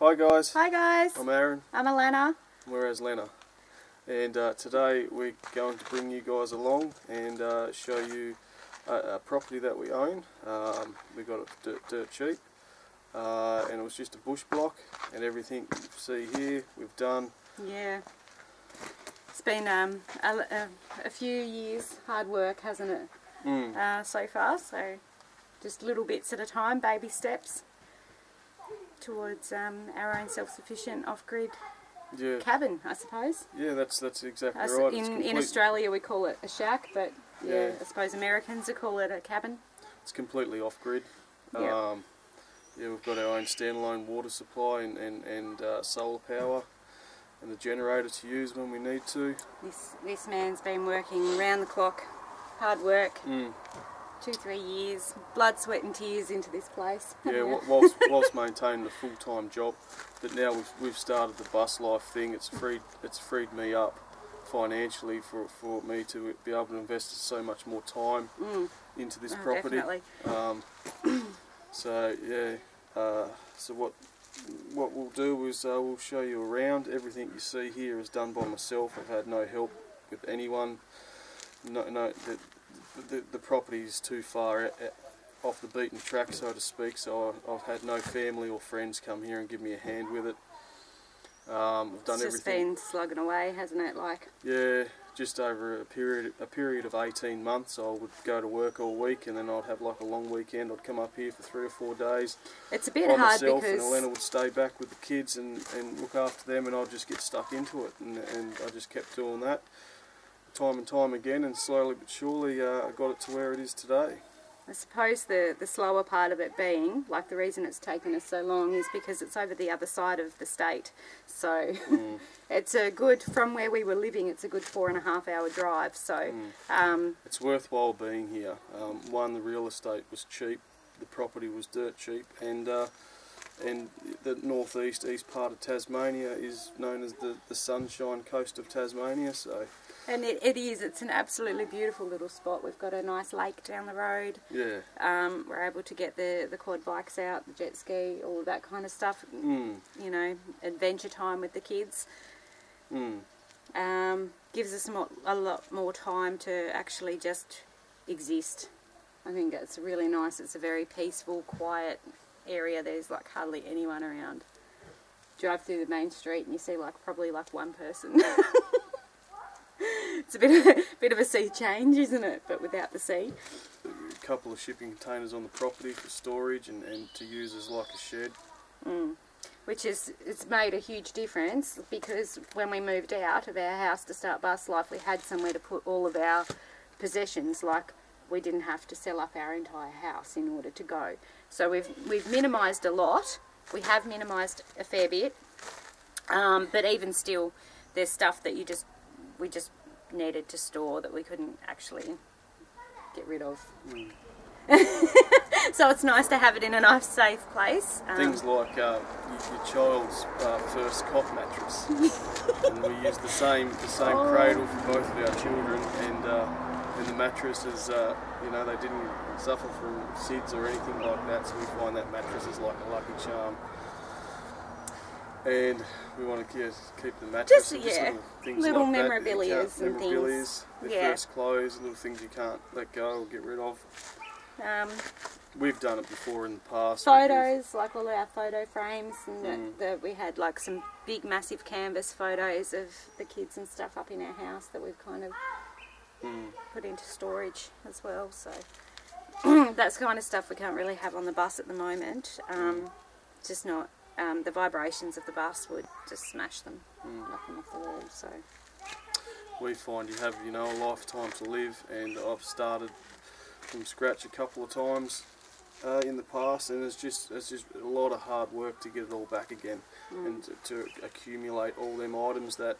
Hi guys. Hi guys. I'm Aaron. I'm Azzlana. We're Azzlana. And today we're going to bring you guys along and show you a property that we own. We got it dirt cheap. And it was just a bush block, and everything you see here we've done. Yeah. It's been a few years hard work, hasn't it? So far. So just little bits at a time, baby steps towards our own self-sufficient off-grid cabin, I suppose. Yeah, that's exactly right. In Australia we call it a shack, but yeah, I suppose Americans would call it a cabin. It's completely off-grid. Yep. Yeah, we've got our own standalone water supply and solar power and the generator to use when we need to. This man's been working round the clock, hard work. 2-3 years, blood, sweat and tears into this place. Yeah, whilst maintaining a full-time job, but now we've started the bus life thing. It's freed me up financially for me to be able to invest so much more time into this property. Definitely. So yeah, so what we'll do is we'll show you around. Everything you see here is done by myself. I've had no help with anyone. The property is too far off the beaten track, so to speak, so I've had no family or friends come here and give me a hand with it. We've done it's just everything. Been slugging away, hasn't it? Like, yeah, just over a period of 18 months. I would go to work all week, and then I'd have like a long weekend. I'd come up here for 3 or 4 days. It's a bit by hard myself, because and Atlanta would stay back with the kids and look after them, and I'd just get stuck into it, and I just kept doing that time and time again, and slowly but surely I got it to where it is today. I suppose the slower part of it being, like the reason it's taken us so long is because it's over the other side of the state. So it's a good, from where we were living, it's a good 4.5 hour drive. So it's worthwhile being here. One, the real estate was cheap, the property was dirt cheap, and the east part of Tasmania is known as the Sunshine Coast of Tasmania. So. And it's an absolutely beautiful little spot. We've got a nice lake down the road. Yeah. We're able to get the quad bikes out, the jet ski, all of that kind of stuff. You know, adventure time with the kids. Gives us a lot more time to actually just exist. I think it's really nice. It's a very peaceful, quiet area. There's like hardly anyone around. Drive through the main street and you see probably one person. It's a bit of a sea change, isn't it? But without the sea. A couple of shipping containers on the property for storage and to use as like a shed. Which it's made a huge difference, because when we moved out of our house to start bus life, we had somewhere to put all of our possessions. Like, we didn't have to sell up our entire house in order to go. So we've minimised a lot. We have minimised a fair bit, but even still, there's stuff that we just needed to store that we couldn't actually get rid of. So it's nice to have it in a nice, safe place. Things like your child's first cot mattress, and we use the same cradle for both of our children, and the mattress is, you know, they didn't suffer from SIDS or anything like that, so we find that mattress is like a lucky charm. And we want to keep the mattress, just little like memorabilias and things. Their first clothes, little things you can't let go or get rid of. We've done it before in the past. Photos, like all our photo frames, and we had like some big, massive canvas photos of the kids and stuff up in our house that we've kind of put into storage as well. So that's kind of stuff we can't really have on the bus at the moment. Just not. The vibrations of the bus would just smash them, knock them off the wall. So we find you have, you know, a lifetime to live, and I've started from scratch a couple of times in the past, and it's just a lot of hard work to get it all back again, and to accumulate all them items that,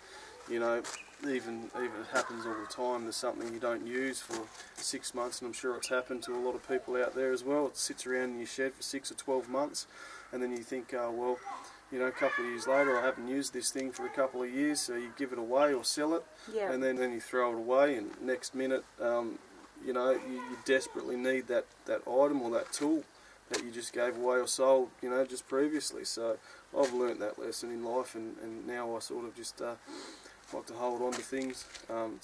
you know, even it happens all the time. There's something you don't use for 6 months, and I'm sure it's happened to a lot of people out there as well. It sits around in your shed for 6 or 12 months, and then you think, well, you know, a couple of years later, I haven't used this thing for a couple of years, so you give it away or sell it, and then you throw it away, and next minute, you know, you desperately need that item or that tool that you just gave away or sold, you know, just previously. So I've learnt that lesson in life, and now I sort of just like to hold on to things.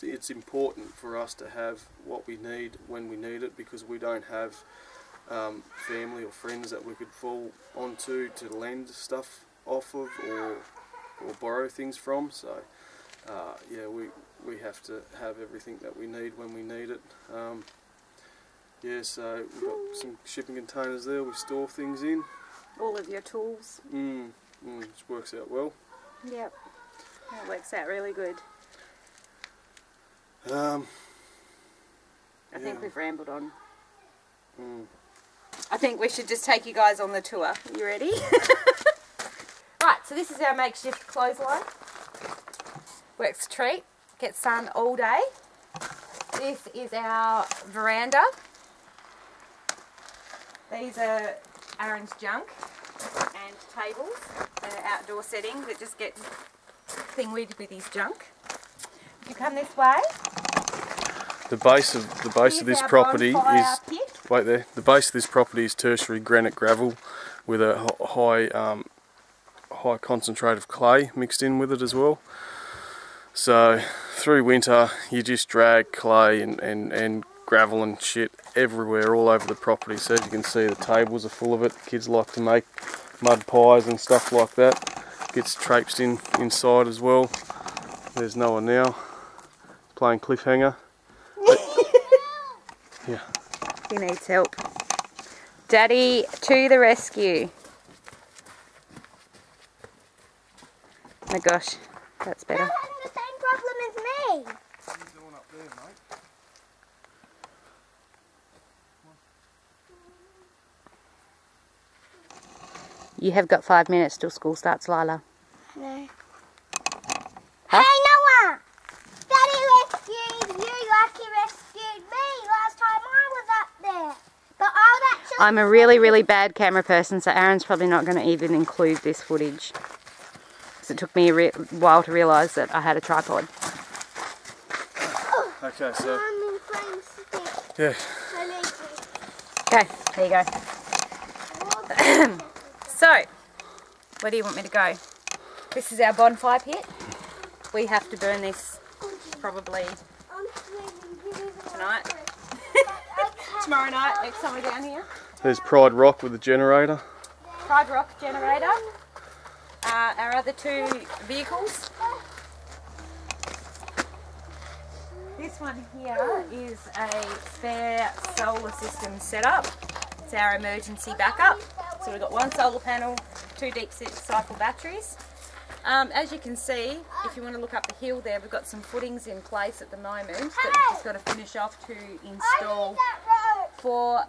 It's important for us to have what we need when we need it, because we don't have family or friends that we could fall onto to lend stuff off of or borrow things from. So yeah, we have to have everything that we need when we need it. Yeah, so we've got some shipping containers there we store things in. All of your tools. Which works out well. Yep, that works out really good. I think we've rambled on. I think we should just take you guys on the tour. You ready? Right, so this is our makeshift clothesline. Works a treat. Gets sun all day. This is our veranda. These are Aaron's junk and tables. They're outdoor settings that just get thingweed with his junk. If you come this way, the base of this property is wait there. The base of this property is tertiary granite gravel with a high concentrate of clay mixed in with it as well. So through winter you just drag clay and gravel and shit everywhere, all over the property. So as you can see, the tables are full of it. Kids like to make mud pies and stuff like that. Gets traipsed inside as well. There's Noah now playing cliffhanger. Yeah. He needs help. Daddy to the rescue. Oh my gosh, that's better. You're having the same problem as me. What are you doing up there, mate? You have got 5 minutes till school starts, Lila. No. Huh? Hey Noah! Daddy rescued you like he rescued me last time I was up there. But I'll actually... I'm a really, really bad camera person, so Aaron's probably not going to even include this footage. So it took me a while to realise that I had a tripod. Okay, so I'm in playing stick. yeah. I need to. Okay, there you go. So, where do you want me to go? This is our bonfire pit. We have to burn this probably tonight. Tomorrow night, next time we're down here. There's Pride Rock with the generator. Pride Rock generator. Our other two vehicles. This one here is a spare solar system setup. It's our emergency backup. So we've got one solar panel, 2 deep cycle batteries. As you can see, if you want to look up the hill there, we've got some footings in place at the moment that we've just got to finish off to install 4,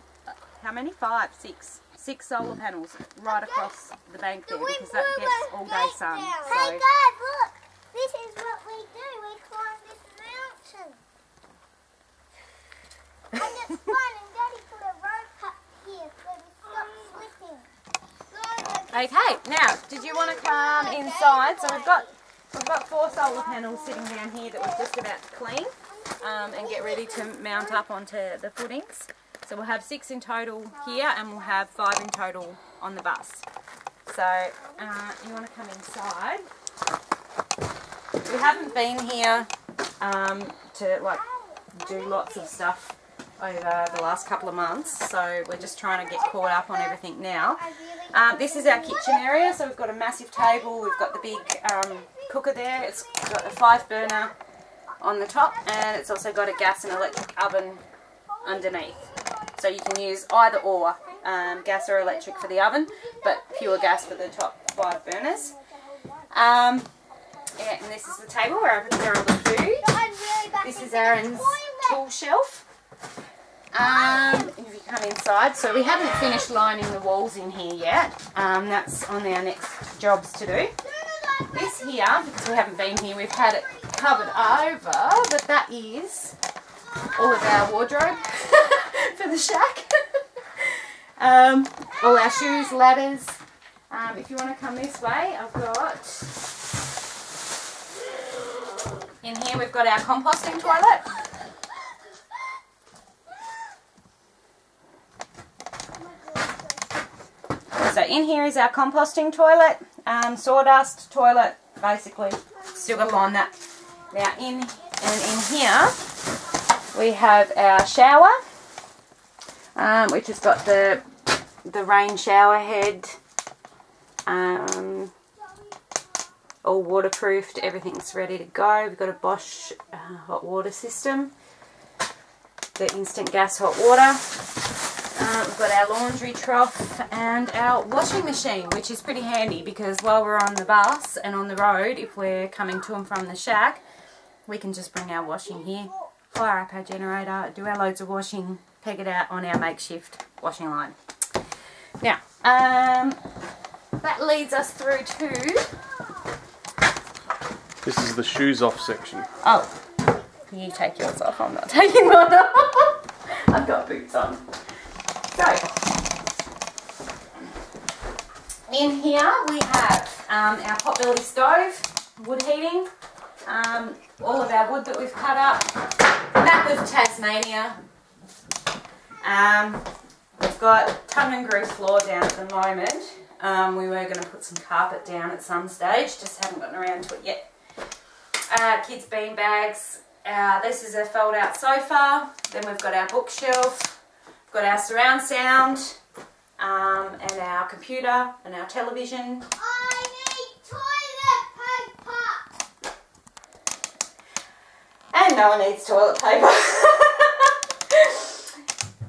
how many? 5, 6. 6 solar panels right across the bank there, because that gets all day sun. Hey guys, look! This is what we do. We climb this mountain. And it's fun, and Daddy put a rope up here so we stop slipping. Okay, now, did you want to come inside? So we've got 4 solar panels sitting down here that we're just about to clean and get ready to mount up onto the footings. So we'll have 6 in total here, and we'll have 5 in total on the bus. So you want to come inside. We haven't been here to like do lots of stuff over the last couple of months, so we're just trying to get caught up on everything now. This is our kitchen area, so we've got a massive table, we've got the big cooker there, it's got a 5 burner on the top, and it's also got a gas and electric oven underneath. So you can use either or, gas or electric for the oven, but pure gas for the top 5 burners. Yeah, and this is the table where I put all the food. This is Aaron's tool shelf. If you come inside, so we haven't finished lining the walls in here yet. That's on our next jobs to do. This here, because we haven't been here, we've had it covered over, but that is all of our wardrobe for the shack. All our shoes, ladders. If you want to come this way, I've got, in here we've got our composting toilet. So in here is our composting toilet, sawdust toilet, basically. Still got to line that. Now in here we have our shower, which has got the rain shower head, all waterproofed. Everything's ready to go. We've got a Bosch hot water system, the instant gas hot water. We've got our laundry trough and our washing machine, which is pretty handy because while we're on the bus and on the road, if we're coming to and from the shack, we can just bring our washing here, fire up our generator, do our loads of washing, peg it out on our makeshift washing line. Now, that leads us through to... This is the shoes off section. Oh, you take yours off, I'm not taking mine off. I've got boots on. So, in here we have our potbelly stove, wood heating, all of our wood that we've cut up, map of Tasmania. We've got tongue and groove floor down at the moment. We were going to put some carpet down at some stage, just haven't gotten around to it yet. Kids' bean bags. This is a fold out sofa. Then we've got our bookshelf. We've got our surround sound, and our computer and our television. I need toilet paper. And no one needs toilet paper.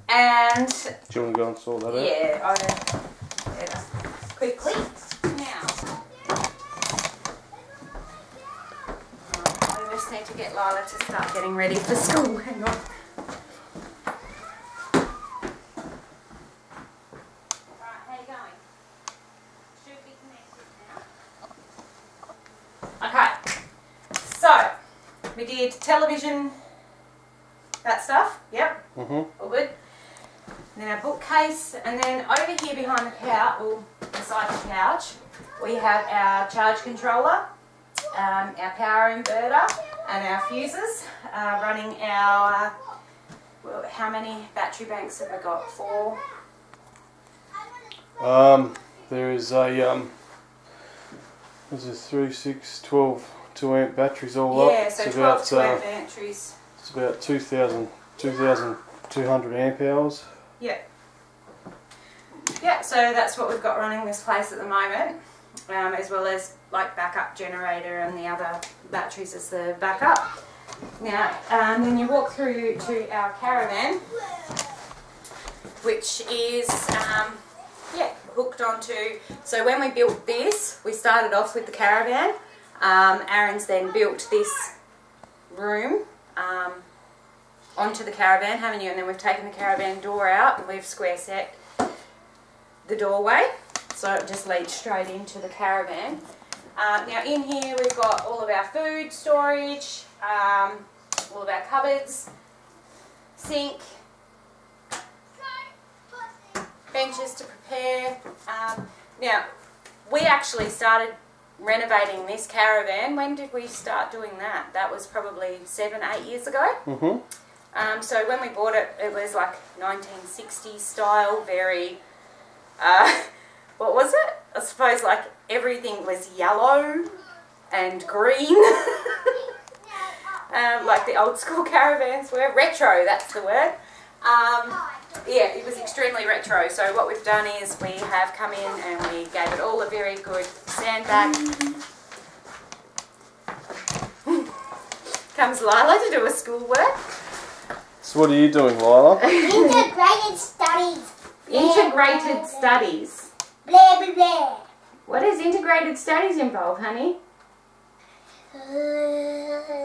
And do you want to go and sort that out? Yeah, quickly. Now, I just need to get Lila to start getting ready for school. Hang on. We did television, that stuff, yep, all good. And then our bookcase, and then over here behind the couch, or beside the couch, we have our charge controller, our power inverter, and our fuses, running our, well, how many battery banks have we got? 4? There is a, this is 3, 6, 12, 2 amp batteries all up. Yeah, so it's 12 about, 2 amp batteries. It's about 2,200 amp hours. Yeah. Yeah, so that's what we've got running this place at the moment, as well as like backup generator and the other batteries as the backup. Now, then you walk through to our caravan, which is hooked onto. So when we built this, we started off with the caravan. Aaron's then built this room onto the caravan, haven't you? And then we've taken the caravan door out and we've square set the doorway, so it just leads straight into the caravan. Now in here we've got all of our food storage, all of our cupboards, sink, benches to prepare. Now we actually started renovating this caravan. When did we start doing that? That was probably 7, 8 years ago. So when we bought it, it was like 1960s style, very, what was it? I suppose like everything was yellow and green, like the old school caravans were. Retro, that's the word. Yeah, it was extremely retro. So what we've done is we have come in and we gave it all a very good sandbag. Comes Lila to do her schoolwork. So what are you doing, Lila? Integrated studies. Integrated studies. Blah, blah, blah. What does integrated studies involve, honey?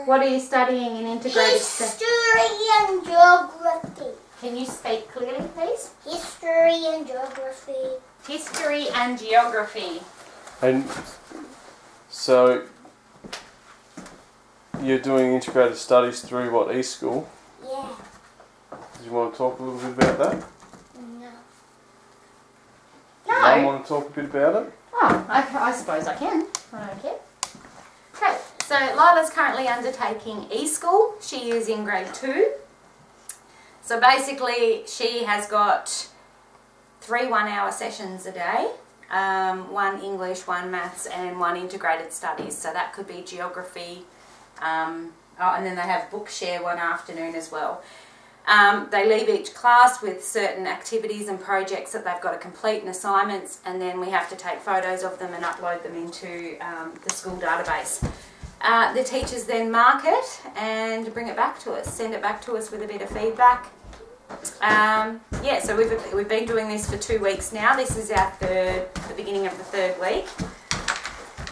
What are you studying in integrated studies? History and geography. Can you speak clearly, please? History and geography. History and geography. And so you're doing integrated studies through what, e-school? Yeah. Do you want to talk a little bit about that? No. Do you want to talk a bit about it? Oh, I suppose I can. I don't care. Okay, so Lila's currently undertaking e-school. She is in grade 2. So basically she has got 3 one-hour sessions a day 1 English, 1 maths and 1 integrated studies. So that could be geography. And then they have book share one afternoon as well. They leave each class with certain activities and projects that they've got to complete and assignments, and then we have to take photos of them and upload them into the school database. The teachers then mark it and bring it back to us, send it back to us with a bit of feedback. Yeah, so we've been doing this for 2 weeks now. This is our the beginning of the 3rd week.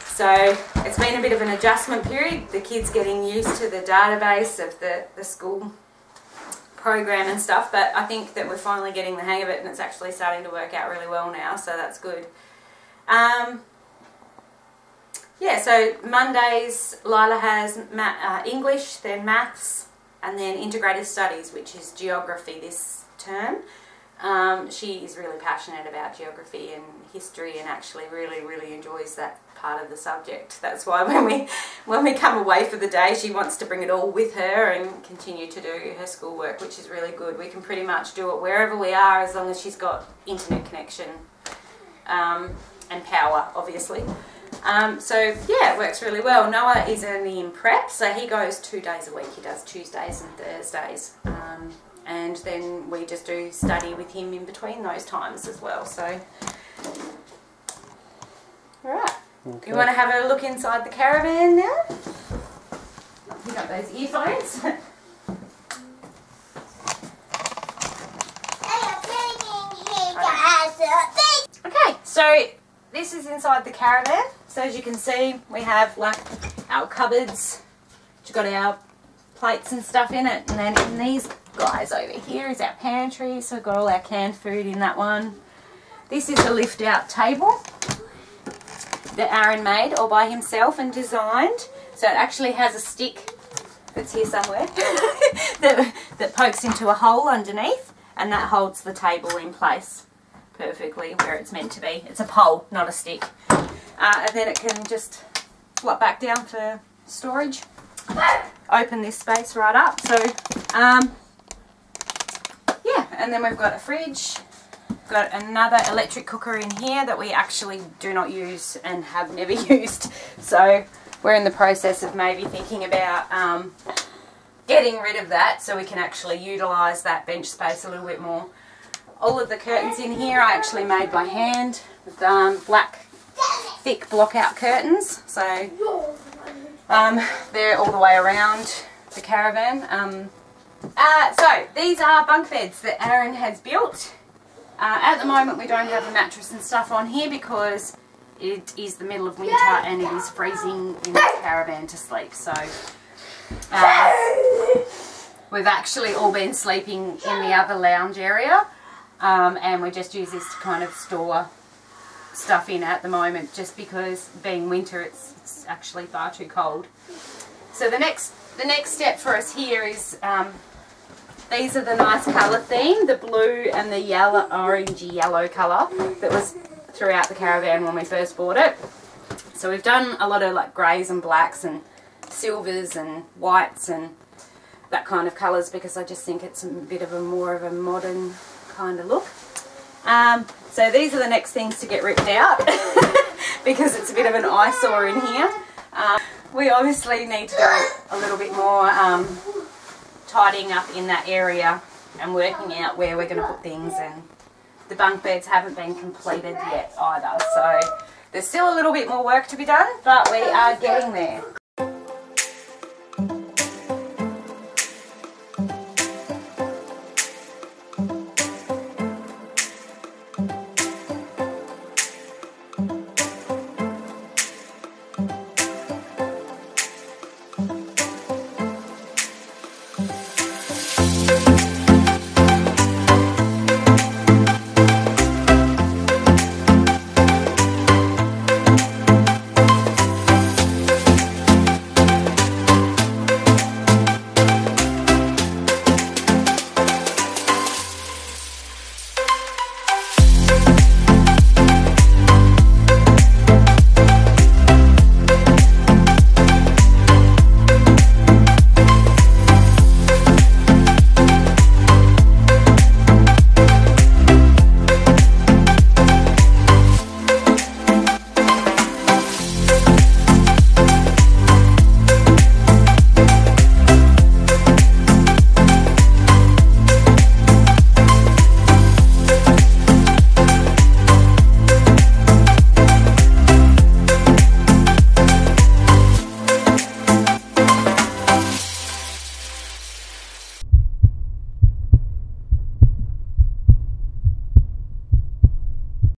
So it's been a bit of an adjustment period, the kids getting used to the database of the school program and stuff, but I think that we're finally getting the hang of it and it's actually starting to work out really well now, so that's good. Yeah, so Mondays Lila has English, then maths, and then integrated studies, which is geography this term. She is really passionate about geography and history and actually really enjoys that part of the subject. That's why when we come away for the day, she wants to bring it all with her and continue to do her schoolwork, which is really good. We can pretty much do it wherever we are as long as she's got internet connection and power, obviously. So yeah, it works really well. Noah is only in prep, so he goes 2 days a week. He does Tuesdays and Thursdays. And then we just do study with him in between those times as well. So, alright. Okay. You want to have a look inside the caravan now? You got those earphones? Okay, so this is inside the caravan. So as you can see, we have like our cupboards, which got our plates and stuff in it, and then in these guys over here is our pantry, so we've got all our canned food in that one. This is a lift out table that Aaron made all by himself and designed. So it actually has a stick that's here somewhere that pokes into a hole underneath, and that holds the table in place perfectly where it's meant to be. It's a pole, not a stick. And then it can just flop back down for storage. Open this space right up. So yeah, and then we've got a fridge. Got another electric cooker in here that we actually do not use and have never used. So we're in the process of maybe thinking about getting rid of that so we can actually utilise that bench space a little bit more. All of the curtains in here I actually made by hand with black thick block out curtains. So they're all the way around the caravan. So these are bunk beds that Aaron has built. At the moment we don't have a mattress and stuff on here because it is the middle of winter and it is freezing in the caravan to sleep. So we've actually all been sleeping in the other lounge area, and we just use this to kind of store stuff in at the moment, just because being winter it's actually far too cold. So the next step for us here is these are the nice colour theme, the blue and the yellow, orangey yellow colour that was throughout the caravan when we first bought it. So we've done a lot of like greys and blacks and silvers and whites and that kind of colours because I just think it's a bit of a more of a modern kind of look. So these are the next things to get ripped out because it's a bit of an eyesore in here. We obviously need to do a little bit more tidying up in that area and working out where we're going to put things, and the bunk beds haven't been completed yet either, so there's still a little bit more work to be done, but we are getting there.